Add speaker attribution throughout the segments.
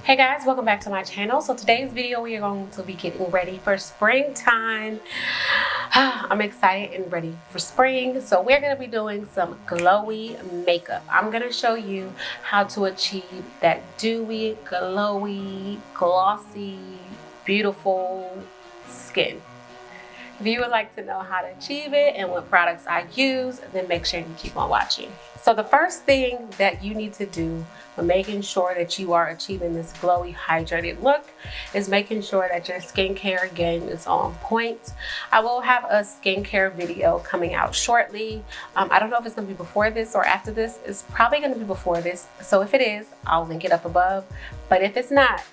Speaker 1: Hey guys, welcome back to my channel. So today's video we are going to be getting ready for springtime. I'm excited and ready for spring. So we're going to be doing some glowy makeup. I'm going to show you how to achieve that dewy, glowy, glossy, beautiful skin. If you would like to know how to achieve it and what products I use, then make sure you keep on watching. So the first thing that you need to do for making sure that you are achieving this glowy, hydrated look is making sure that your skincare game is on point. I will have a skincare video coming out shortly. I don't know if it's going to be before this or after this. It's probably going to be before this. So if it is, I'll link it up above. But if it's not,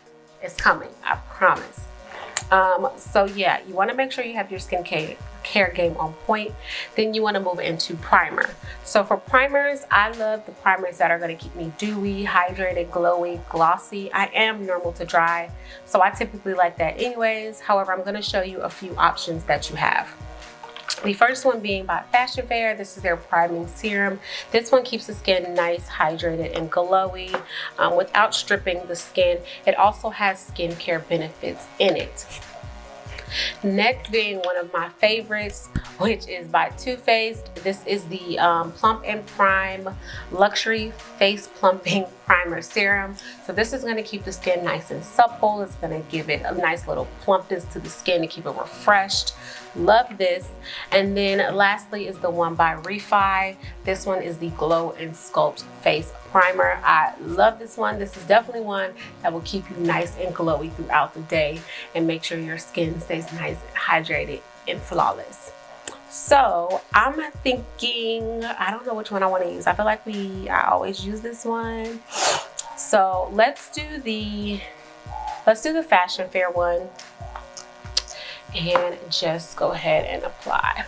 Speaker 1: it's coming. I promise. So yeah, you want to make sure you have your skincare game on point. Then you want to move into primer. So for primers, I love the primers that are going to keep me dewy, hydrated, glowy, glossy. I am normal to dry, so I typically like that anyways. However, I'm going to show you a few options that you have. The first one being by Fashion Fair. This is their priming serum. This one keeps the skin nice, hydrated, and glowy without stripping the skin. It also has skincare benefits in it. Next being one of my favorites, which is by Too Faced. This is the Plump and Prime Luxury Face Plumping Primer Serum. So this is going to keep the skin nice and supple. It's going to give it a nice little plumpness to the skin to keep it refreshed. Love this. And then lastly is the one by Refy. This one is the Glow and Sculpt Face Primer. I love this one. This is definitely one that will keep you nice and glowy throughout the day and make sure your skin stays nice and hydrated and flawless. So I'm thinking, I don't know which one I want to use. I feel like I always use this one. So let's do the Fashion Fair one and just go ahead and apply.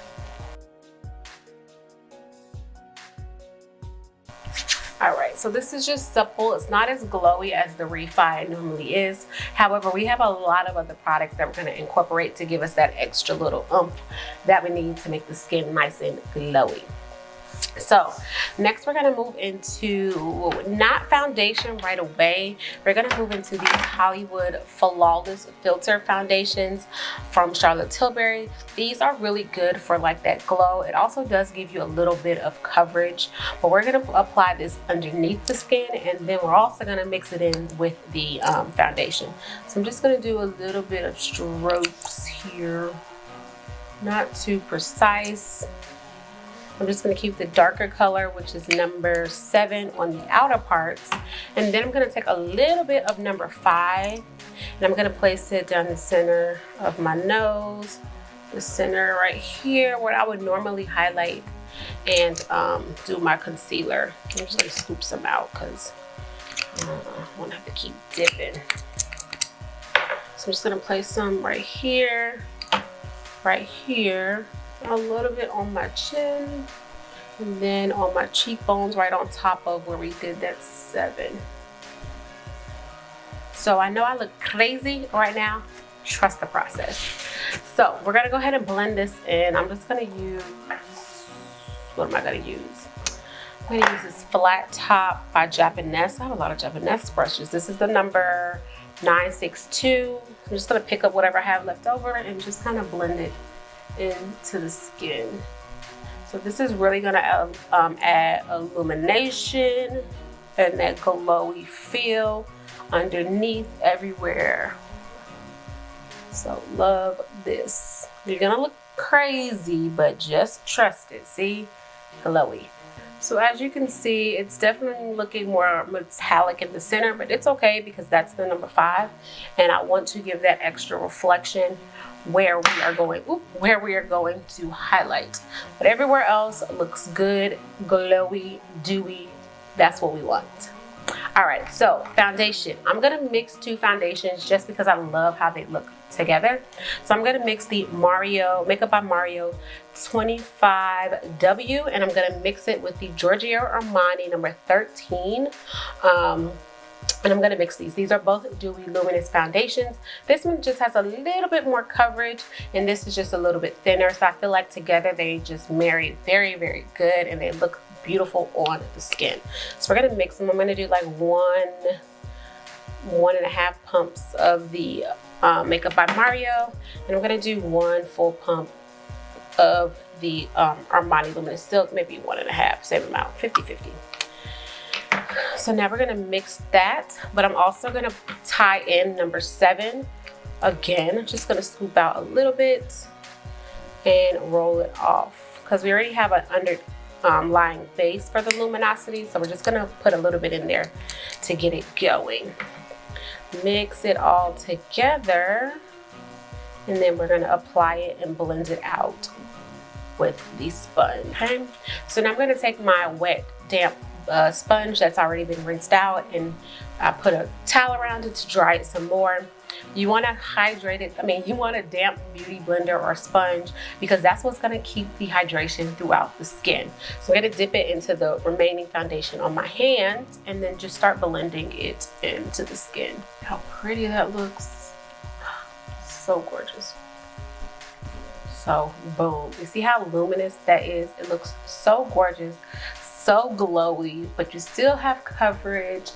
Speaker 1: All right, so this is just supple. It's not as glowy as the Refy normally is. However, we have a lot of other products that we're going to incorporate to give us that extra little oomph that we need to make the skin nice and glowy. So next we're going to move into not foundation right away. We're going to move into these Hollywood Flawless Filter foundations from Tilbury. These are really good for like that glow. It also does give you a little bit of coverage, but we're going to apply this underneath the skin, and then we're also going to mix it in with the foundation. So I'm just going to do a little bit of strokes here, not too precise. I'm just going to keep the darker color, which is number 7 on the outer parts. And then I'm going to take a little bit of number 5 and I'm going to place it down the center of my nose, the center right here where I would normally highlight and do my concealer. I'm just going to scoop some out because I won't have to keep dipping. So I'm just going to place some right here, a little bit on my chin, and then on my cheekbones right on top of where we did that 7. So I know I look crazy right now. Trust the process. So we're gonna go ahead and blend this in. I'm just gonna use, what am I gonna use? I'm gonna use this Flat Top by Japanese. I have a lot of Japanese brushes. This is the number 962. I'm just gonna pick up whatever I have left over and just kind of blend it into the skin. So this is really going to add illumination and that glowy feel underneath everywhere. So love this. You're going to look crazy, but just trust it. See? Glowy. So as you can see, it's definitely looking more metallic in the center, but it's okay because that's the number 5. And I want to give that extra reflection where we are going to highlight. But everywhere else looks good, glowy, dewy. That's what we want. All right, so foundation. I'm gonna mix 2 foundations just because I love how they look together. So I'm gonna mix the Makeup by Mario 25W, and I'm gonna mix it with the Giorgio Armani number 13. And I'm going to mix these. These are both dewy luminous foundations. This one just has a little bit more coverage, and this is just a little bit thinner. So I feel like together they just marry very, very good, and they look beautiful on the skin. So we're going to mix them. I'm going to do like one 1.5 pumps of the Makeup by Mario, and I'm gonna do 1 full pump of the Armani Luminous Silk, maybe 1.5, same amount, 50-50. So now we're gonna mix that, but I'm also gonna tie in number 7. Again, I'm just gonna scoop out a little bit and roll it off because we already have an underlying base for the luminosity, so we're just gonna put a little bit in there to get it going. Mix it all together, and then we're gonna apply it and blend it out with the sponge. Okay, so now I'm gonna take my wet, damp sponge that's already been rinsed out, and I put a towel around it to dry it some more. You want to hydrate it. You want a damp beauty blender or sponge because that's what's going to keep the hydration throughout the skin. So I'm going to dip it into the remaining foundation on my hand and then just start blending it into the skin. How pretty that looks. So gorgeous. So boom. You see how luminous that is? It looks so gorgeous, so glowy, but you still have coverage.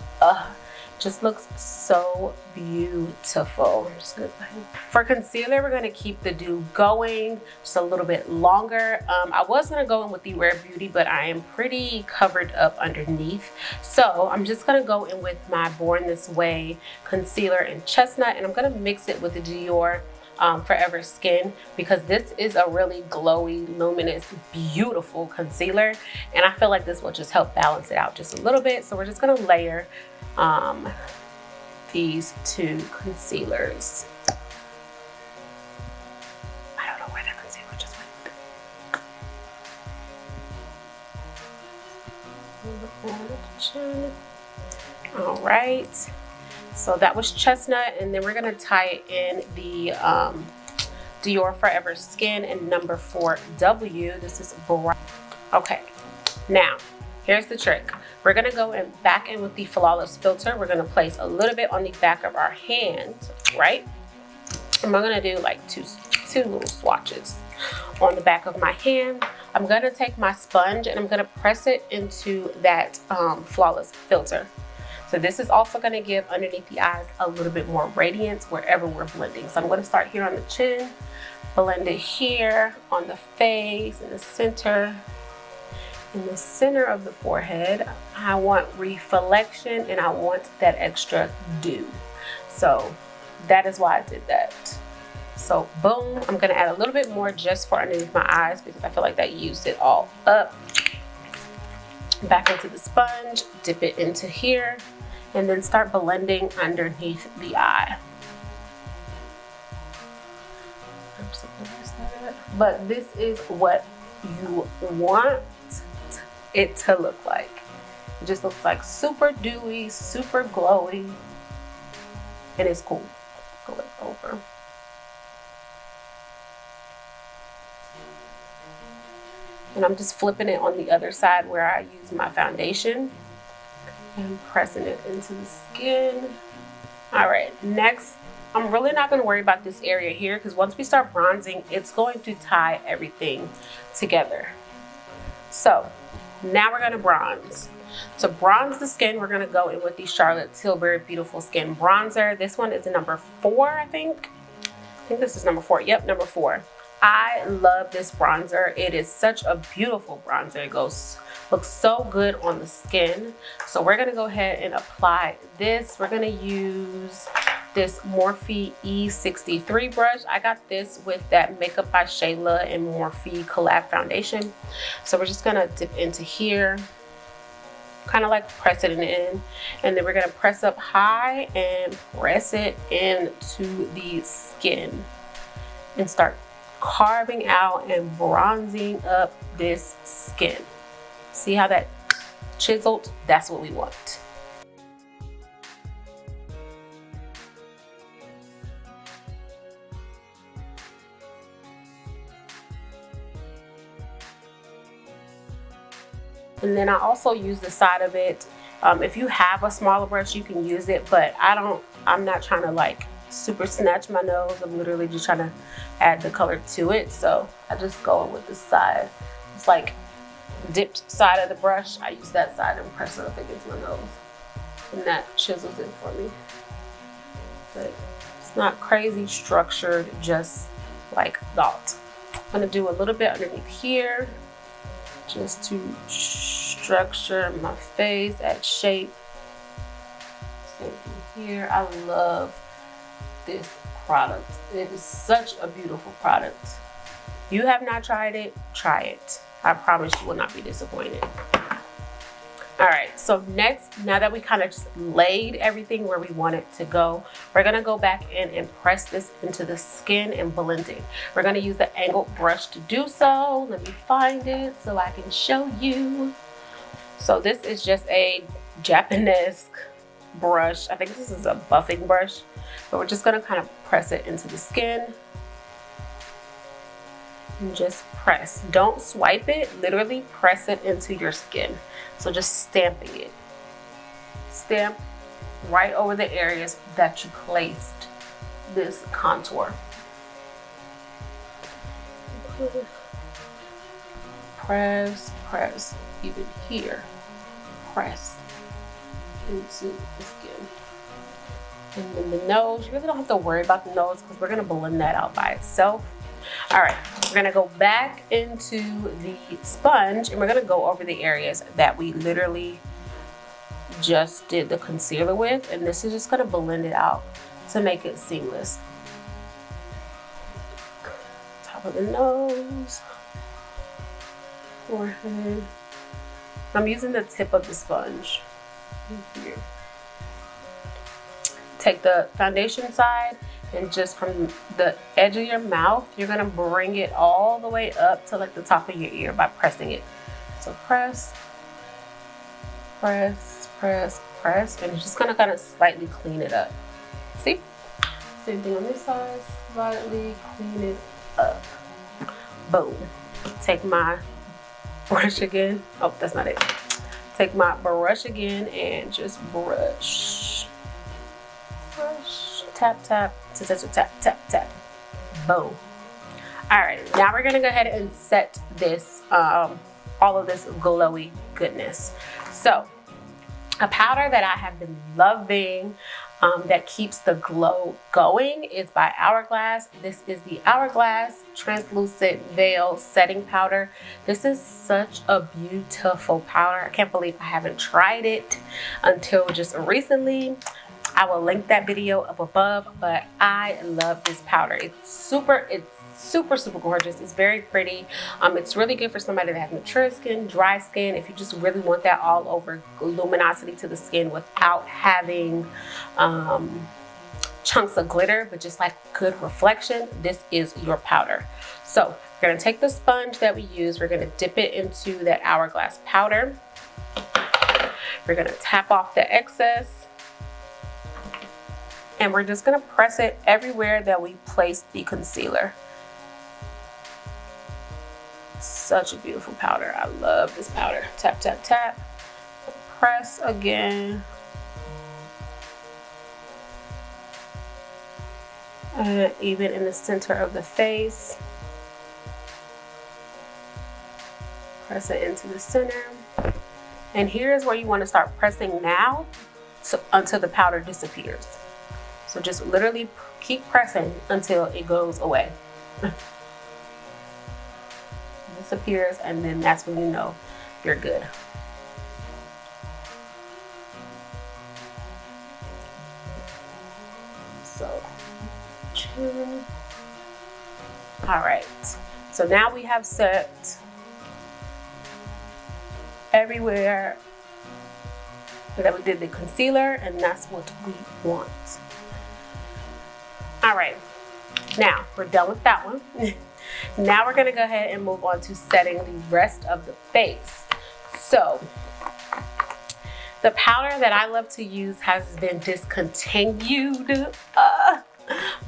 Speaker 1: Just looks so beautiful. I'm just gonna for concealer, we're gonna keep the dew going just a little bit longer. I was gonna go in with the Rare Beauty, but I am pretty covered up underneath, so I'm just gonna go in with my Born This Way concealer in Chestnut, and I'm gonna mix it with the Dior Forever Skin, because this is a really glowy, luminous, beautiful concealer, and I feel like this will just help balance it out just a little bit. So we're just gonna layer these 2 concealers. I don't know where that concealer just went. All right. So that was Chestnut, and then we're gonna tie it in the Dior Forever Skin in number 4W. This is bright. Okay, now here's the trick. We're gonna go back in with the Flawless filter. We're gonna place a little bit on the back of our hand, right? And we're gonna do like two little swatches on the back of my hand. I'm gonna take my sponge and I'm gonna press it into that Flawless filter. So this is also gonna give underneath the eyes a little bit more radiance wherever we're blending. So I'm gonna start here on the chin, blend it here on the face, in the center of the forehead. I want reflection and I want that extra dew. So that is why I did that. So boom, I'm gonna add a little bit more just for underneath my eyes because I feel like that used it all up. Back into the sponge, dip it into here, and then start blending underneath the eye. But this is what you want it to look like. It just looks like super dewy, super glowy, and it's cool. Go over. And I'm just flipping it on the other side where I use my foundation and pressing it into the skin. All right, next, I'm really not going to worry about this area here because once we start bronzing, it's going to tie everything together. So now we're going to bronze. To bronze the skin, we're going to go in with the Charlotte Tilbury Beautiful Skin Bronzer. This one is a number 4, I think. I think this is number 4. Yep, number 4. I love this bronzer. It is such a beautiful bronzer. It looks so good on the skin. So we're gonna go ahead and apply this. We're gonna use this Morphe E63 brush. I got this with that Makeup by Shayla and Morphe collab foundation. So we're just gonna dip into here, kind of like press it in, and then we're gonna press up high and press it into the skin and start carving out and bronzing up this skin. See how that chiseled? That's what we want. And then I also use the side of it. If you have a smaller brush, you can use it, but I'm not trying to like super snatch my nose. I'm literally just trying to add the color to it. So I just go in with the side. It's like dipped side of the brush. I use that side and press it up against my nose. And that chisels it for me. but it's not crazy structured, just like that. I'm gonna do a little bit underneath here just to structure my face, add shape. Same thing here. I love this product. It is such a beautiful product. If you have not tried it, try it. I promise you will not be disappointed. All right, so next, now that we kind of just laid everything where we want it to go, we're gonna go back in and press this into the skin and blend it. We're gonna use the angled brush to do so. Let me find it so I can show you. So this is just a Japanese brush. I think this is a buffing brush, but we're just gonna kind of press it into the skin. And just press. Don't swipe it, literally press it into your skin. So just stamping it. Stamp right over the areas that you placed this contour. Press, press, even here. Press into the skin. And then the nose, you really don't have to worry about the nose because we're gonna blend that out by itself. All right, we're gonna go back into the sponge and we're gonna go over the areas that we literally just did the concealer with, and this is just gonna blend it out to make it seamless. Top of the nose, forehead. I'm using the tip of the sponge here. Take the foundation side and just from the edge of your mouth, you're gonna bring it all the way up to like the top of your ear by pressing it. So press, press, press, press, and it's just gonna kind of slightly clean it up. See? Same thing on this side, slightly clean it up. Boom. Take my brush again. Oh, that's not it. Take my brush again and just brush. Brush, tap, tap, tap, tap, tap, tap, tap. Boom. All right, now we're gonna go ahead and set this, all of this glowy goodness. So, a powder that I have been loving that keeps the glow going is by Hourglass. This is the Hourglass Translucent Veil Setting Powder. This is such a beautiful powder. I can't believe I haven't tried it until just recently. I will link that video up above, but I love this powder. It's super gorgeous. It's very pretty. It's really good for somebody that has mature skin, dry skin. If you just really want that all over luminosity to the skin without having chunks of glitter, but just like good reflection, this is your powder. So we're gonna take the sponge that we use, we're gonna dip it into that Hourglass powder. We're gonna tap off the excess. And we're just gonna press it everywhere that we placed the concealer. Such a beautiful powder. I love this powder. Tap, tap, tap. Press again. And even in the center of the face. Press it into the center. And here's where you want to start pressing now until the powder disappears. So just literally keep pressing until it goes away. Disappears, and then that's when you know you're good. So, chin. All right. So now we have set everywhere that we did the concealer, and that's what we want. All right, now we're done with that one. Now we're gonna go ahead and move on to setting the rest of the face. So the powder that I love to use has been discontinued.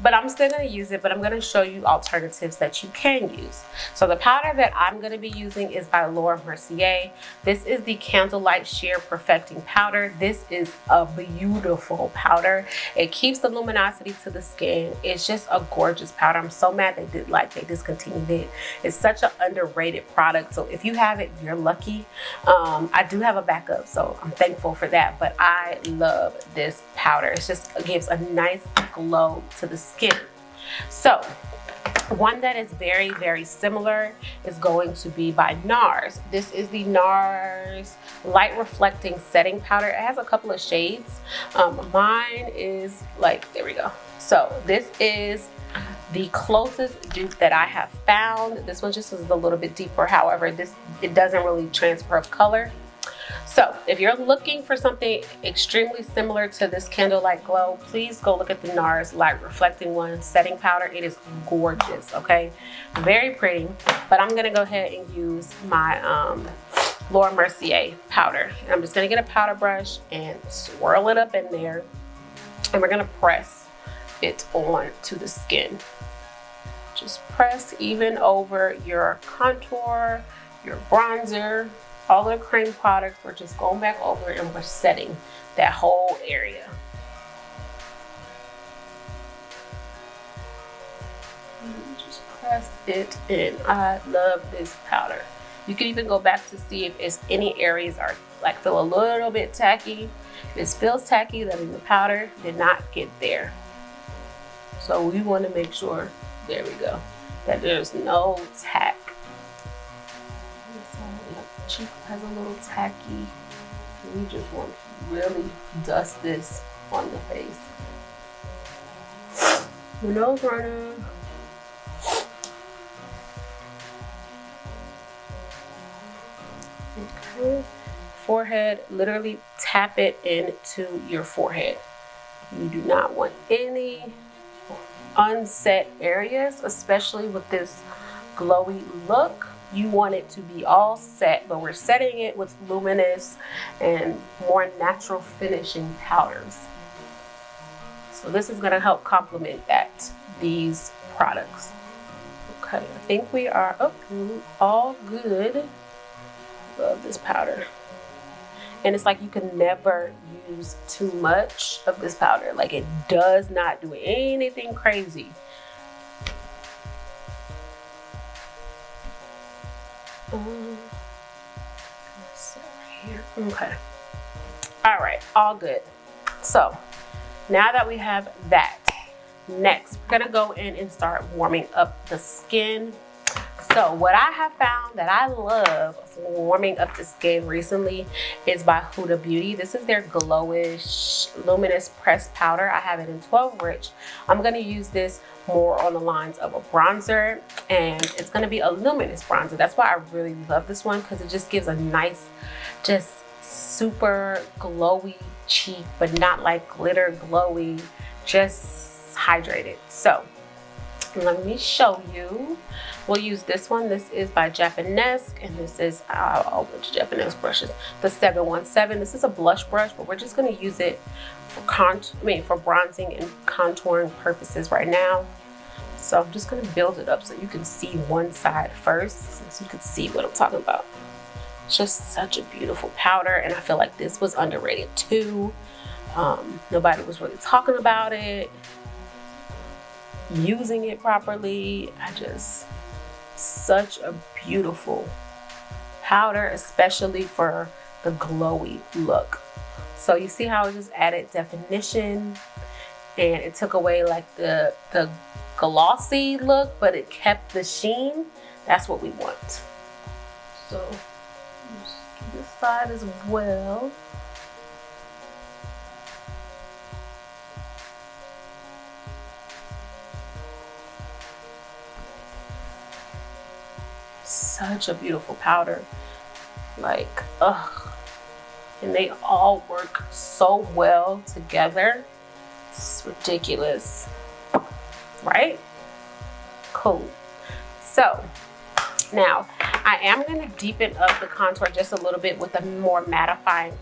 Speaker 1: but I'm still going to use it, but I'm going to show you alternatives that you can use. So the powder that I'm going to be using is by Mercier. This is the Candlelight Sheer Perfecting Powder. This is a beautiful powder. It keeps the luminosity to the skin. It's just a gorgeous powder. I'm so mad they discontinued it. It's such an underrated product. So if you have it, you're lucky. I do have a backup, so I'm thankful for that, but I love this powder. It just gives a nice glow to the skin. So one that is very, very similar is going to be by NARS. This is the NARS Light Reflecting Setting Powder. It has a couple of shades. Mine is like, there we go. So this is the closest dupe that I have found. This one just is a little bit deeper. However, it doesn't really transfer of color. So if you're looking for something extremely similar to this Candlelight Glow, please go look at the NARS Light Reflecting One Setting Powder. It is gorgeous, okay? Very pretty, but I'm gonna go ahead and use my Mercier powder. And I'm just gonna get a powder brush and swirl it up in there, and we're gonna press it on to the skin. Just press even over your contour, your bronzer, all the cream products. We're just going back over and we're setting that whole area. Just press it in. I love this powder. You can even go back to see if it's any areas are like feel a little bit tacky. If it feels tacky, that means the powder did not get there. So we want to make sure, there we go, that there's no tack. Cheek has a little tacky. We just want to really dust this on the face. The nose runner. Okay. Forehead, literally tap it into your forehead. You do not want any unset areas, especially with this glowy look. You want it to be all set, but we're setting it with Luminous and more natural finishing powders. So this is gonna help complement these products. Okay, I think we are all good. Love this powder. And it's like you can never use too much of this powder. Like it does not do anything crazy. Okay. All right, all good. So now that we have that, next we're gonna go in and start warming up the skin. So what I have found that I love for warming up the skin recently is by Huda Beauty. This is their Glowish Luminous Pressed Powder. I have it in 12 Rich. I'm gonna use this more on the lines of a bronzer, and it's gonna be a luminous bronzer. That's why I really love this one, because it just gives a nice, just super glowy cheek, but not like glitter glowy, just hydrated. So let me show you. We'll use this one. This is by Japanesque, and this is which Japanesque brushes, the 717. This is a blush brush, but we're just going to use it for bronzing and contouring purposes right now. So I'm just going to build it up so you can see one side first, so you can see what I'm talking about. It's just such a beautiful powder, and I feel like this was underrated too. Nobody was really talking about it, using it properly. Such a beautiful powder, especially for the glowy look. So you see how it just added definition, and it took away like the glossy look, but it kept the sheen. That's what we want. So this side as well. Such a beautiful powder, like and they all work so well together. It's ridiculous, right? Cool. So now I am going to deepen up the contour just a little bit with a more mattifying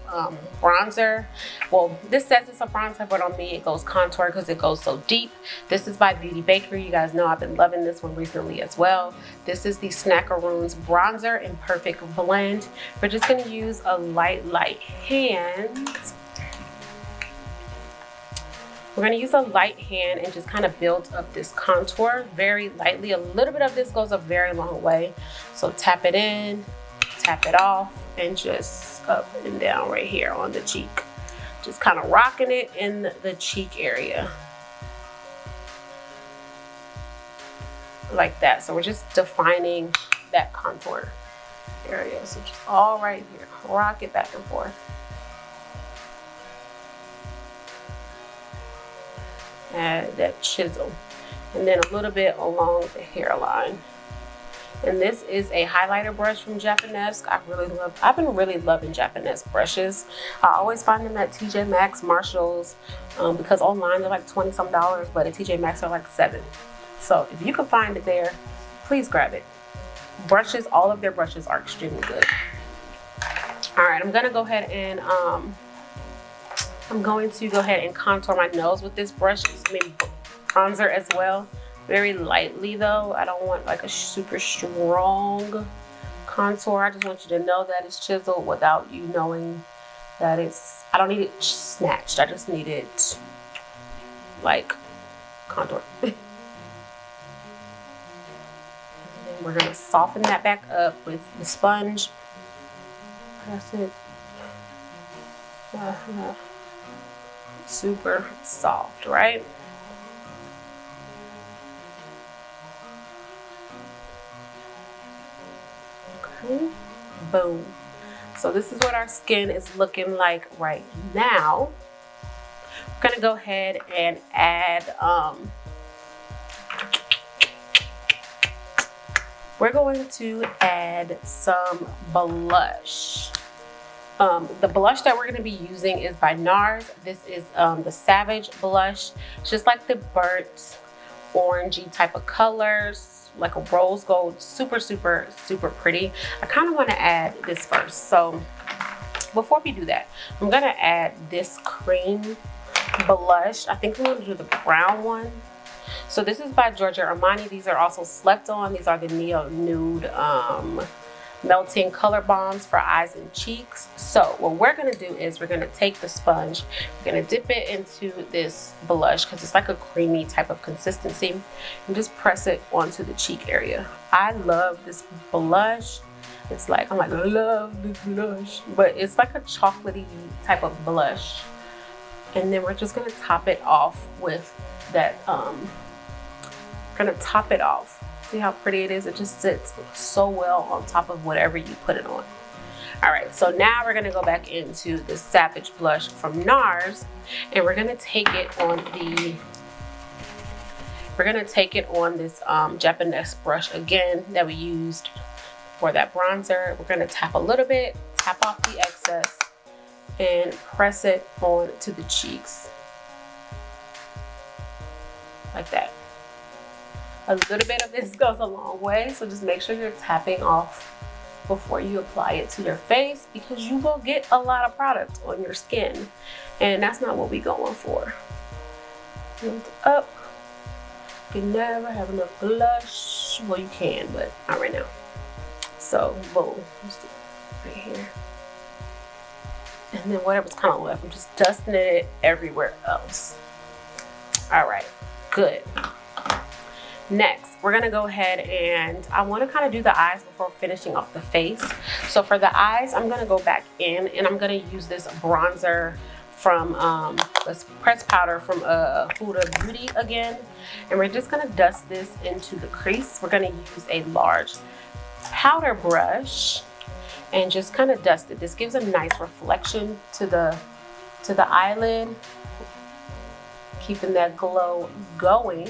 Speaker 1: bronzer. Well, this says it's a bronzer, but on me it goes contour because it goes so deep. This is by Bakerie. You guys know I've been loving this one recently as well. This is the Snackeroons bronzer in perfect blend. We're just going to use a light hand. We're going to use a light hand and just kind of build up this contour very lightly. A little bit of this goes a very long way. So tap it in, tap it off, and just up and down right here on the cheek. Just kind of rocking it in the cheek area. Like that. So we're just defining that contour area. So just all right here. Rock it back and forth. Add that chisel, and then a little bit along the hairline. And this is a highlighter brush from Japanesque. I've been really loving Japanesque brushes. I always find them at TJ Maxx, Marshalls, because online they're like $20 some, but at TJ Maxx they're like $7. So if you can find it there, please grab it. Brushes, all of their brushes are extremely good. All right, I'm gonna go ahead and contour my nose with this brush. I mean, bronzer as well. Very lightly though. I don't want like a super strong contour. I just want you to know that it's chiseled without you knowing that I don't need it snatched. I just need it like contour. And then we're gonna soften that back up with the sponge. Press it. Super soft, right? Okay, boom. So this is what our skin is looking like right now. We're gonna go ahead and add some blush. The blush that we're going to be using is by NARS. This is the Savage blush. It's just like the burnt orangey type of colors, like a rose gold. Super, super, super pretty. I kind of want to add this first. So before we do that, I'm going to add this cream blush. I think I'm going to do the brown one. So this is by Giorgio Armani. These are also slept on. These are the Neo Nude melting color bombs for eyes and cheeks. So what we're going to do is we're going to take the sponge, we're going to dip it into this blush because it's like a creamy type of consistency, and just press it onto the cheek area. I love this blush. It's like, I love this blush, but it's like a chocolatey type of blush. And then we're just going to top it off with that, we're going to top it off. See how pretty it is? It just sits so well on top of whatever you put it on. All right, so now we're gonna go back into the Savage blush from NARS, and we're gonna take it on this Japanese brush again that we used for that bronzer. We're gonna tap a little bit, tap off the excess, and press it on to the cheeks like that. A little bit of this goes a long way, so just make sure you're tapping off before you apply it to your face, because you will get a lot of product on your skin, and that's not what we're going for. Build up. You can never have enough blush. Well, you can, but not right now. So boom, just do it right here, and then whatever's kind of left, I'm just dusting it everywhere else. All right, good. Next, we're gonna go ahead and I want to kind of do the eyes before finishing off the face. So for the eyes, I'm gonna go back in and I'm gonna use this bronzer from this pressed powder from Huda Beauty again, and we're just gonna dust this into the crease. We're gonna use a large powder brush and just kind of dust it. This gives a nice reflection to the eyelid, keeping that glow going.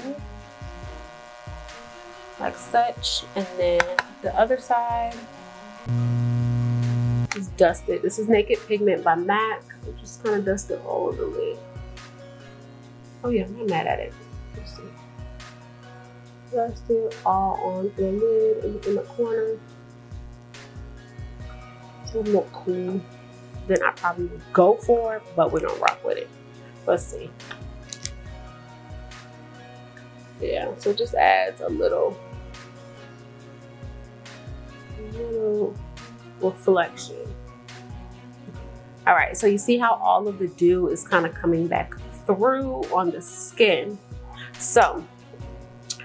Speaker 1: Like such. And then the other side is dusted. This is Naked Pigment by MAC. I just kind of dust it all over the lid. Oh yeah, I'm not mad at it. Let's see. Dust it all on the lid and in the corner. It's a little more cool than I probably would go for, but we're gonna rock with it. Let's see. Yeah, so it just adds a little reflection. All right, so you see how all of the dew is kind of coming back through on the skin. So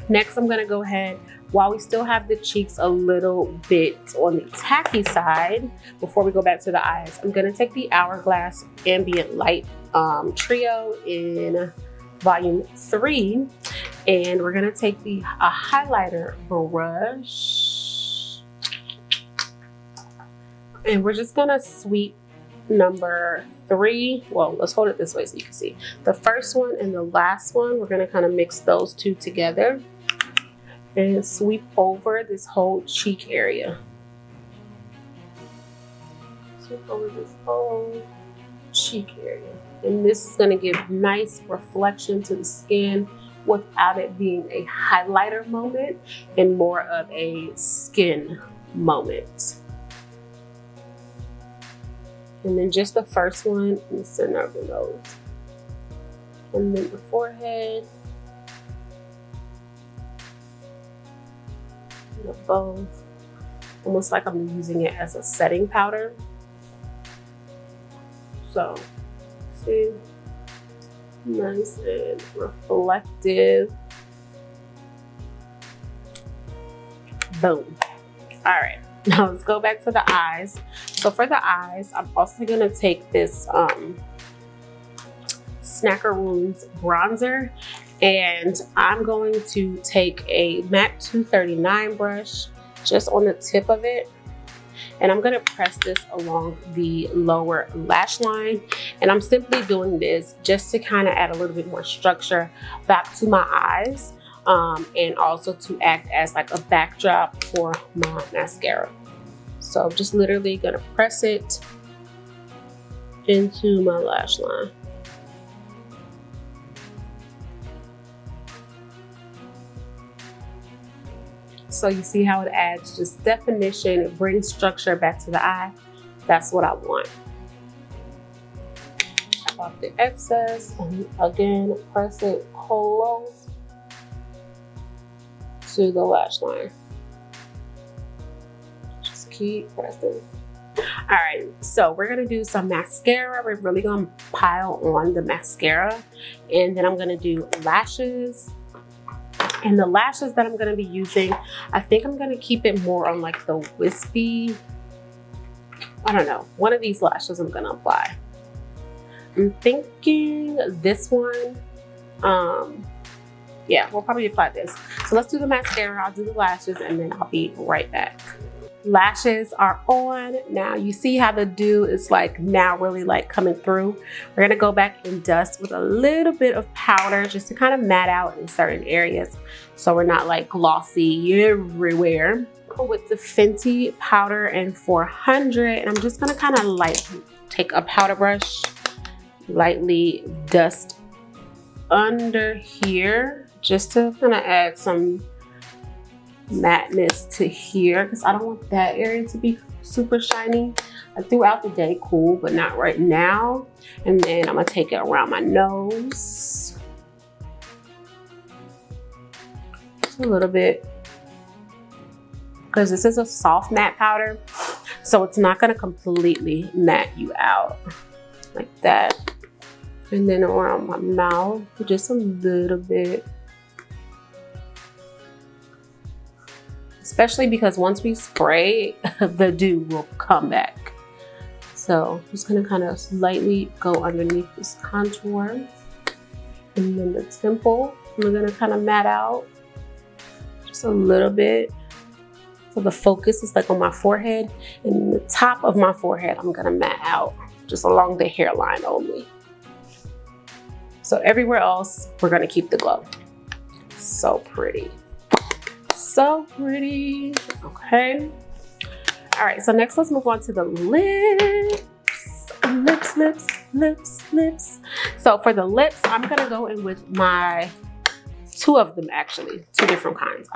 Speaker 1: next I'm gonna go ahead, while we still have the cheeks a little bit on the tacky side, before we go back to the eyes, I'm gonna take the Hourglass Ambient Light Trio in volume 3, and we're gonna take the highlighter brush, and we're just gonna sweep number 3. Well, let's hold it this way so you can see. The first one and the last one, we're gonna kind of mix those two together and sweep over this whole cheek area. Sweep over this whole cheek area. And this is gonna give nice reflection to the skin without it being a highlighter moment and more of a skin moment. And then just the first one in the center of the nose. And then the forehead. And above. Almost like I'm using it as a setting powder. So, see? Nice and reflective. Boom. All right. Now let's go back to the eyes. So for the eyes, I'm also gonna take this Snackeroons bronzer, and I'm going to take a MAC 239 brush just on the tip of it, and I'm gonna press this along the lower lash line. And I'm simply doing this just to kind of add a little bit more structure back to my eyes. And also to act as like a backdrop for my mascara. So I'm just literally gonna press it into my lash line. So you see how it adds just definition, it brings structure back to the eye. That's what I want. Tap off the excess and again press it close to the lash line. Just keep pressing. All right, so we're gonna do some mascara. We're really gonna pile on the mascara, and then I'm gonna do lashes. And the lashes that I'm gonna be using, I think I'm gonna keep it more on like the wispy, I don't know, one of these lashes I'm gonna apply. I'm thinking this one. Yeah, we'll probably apply this. So let's do the mascara, I'll do the lashes, and then I'll be right back. Lashes are on. Now you see how the dew is like now really like coming through. We're gonna go back and dust with a little bit of powder just to kind of matte out in certain areas so we're not like glossy everywhere. With the Fenty powder in 400, and I'm just gonna kind of like take a powder brush, lightly dust under here just to kind of add some matteness to here because I don't want that area to be super shiny. Like throughout the day, cool, but not right now. And then I'm gonna take it around my nose. Just a little bit. Because this is a soft matte powder, so it's not gonna completely matte you out. Like that. And then around my mouth, just a little bit. Especially because once we spray, the dew will come back. So I'm just gonna kind of slightly go underneath this contour. And then the temple, we're gonna kind of matte out just a little bit. So the focus is like on my forehead, and the top of my forehead, I'm gonna matte out just along the hairline only. So everywhere else, we're gonna keep the glow. So pretty. So pretty. Okay. All right, so next let's move on to the lips. Lips. So for the lips, I'm gonna go in with my, two of them actually, two different kinds.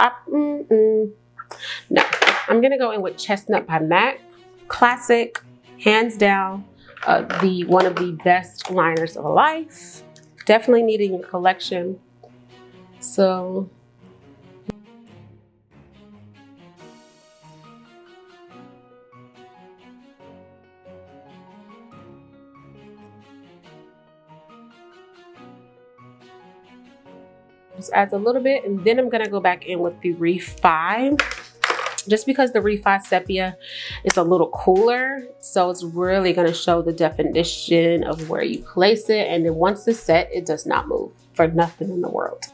Speaker 1: No, I'm gonna go in with Chestnut by MAC. Classic, hands down, one of the best liners of life. Definitely needing a collection. So just adds a little bit, and then I'm gonna go back in with the Refy, just because the Refy sepia is a little cooler, so it's really gonna show the definition of where you place it, and then once it's set, it does not move for nothing in the world.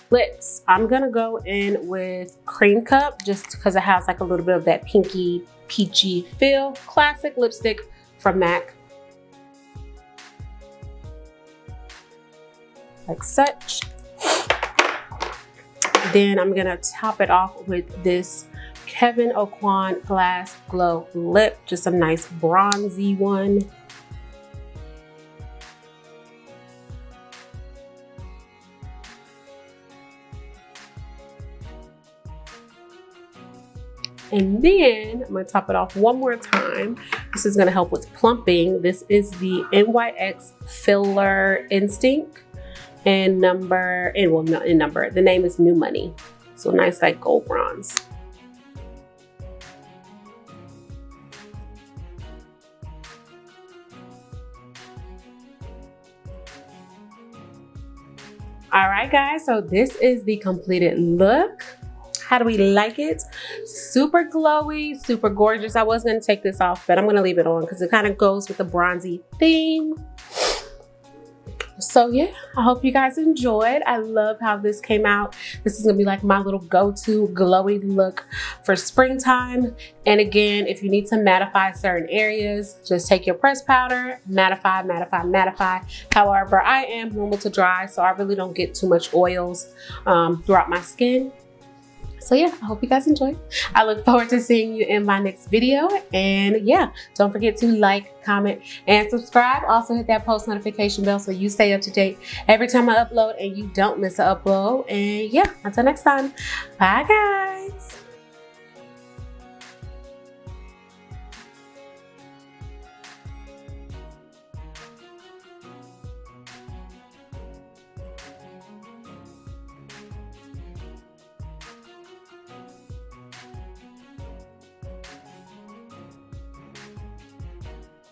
Speaker 1: Lips, I'm gonna go in with Cream Cup just because it has like a little bit of that pinky peachy feel. Classic lipstick from MAC, like such. Then I'm gonna top it off with this Kevyn Aucoin Glass Glow Lip, just a nice bronzy one. And then I'm gonna top it off one more time. This is gonna help with plumping. This is the NYX Filler Instinct, and the name is New Money. So nice like gold bronze. All right guys, so this is the completed look. How do we like it? Super glowy, super gorgeous. I was gonna take this off, but I'm gonna leave it on because it kind of goes with the bronzy theme. So yeah, I hope you guys enjoyed. I love how this came out. This is gonna be like my little go-to glowy look for springtime. And again, if you need to mattify certain areas, just take your pressed powder, mattify, mattify, mattify. However, I am normal to dry, so I really don't get too much oils throughout my skin. So yeah, I hope you guys enjoyed. I look forward to seeing you in my next video. And yeah, don't forget to like, comment, and subscribe. Also hit that post notification bell so you stay up to date every time I upload and you don't miss an upload. And yeah, until next time, bye guys.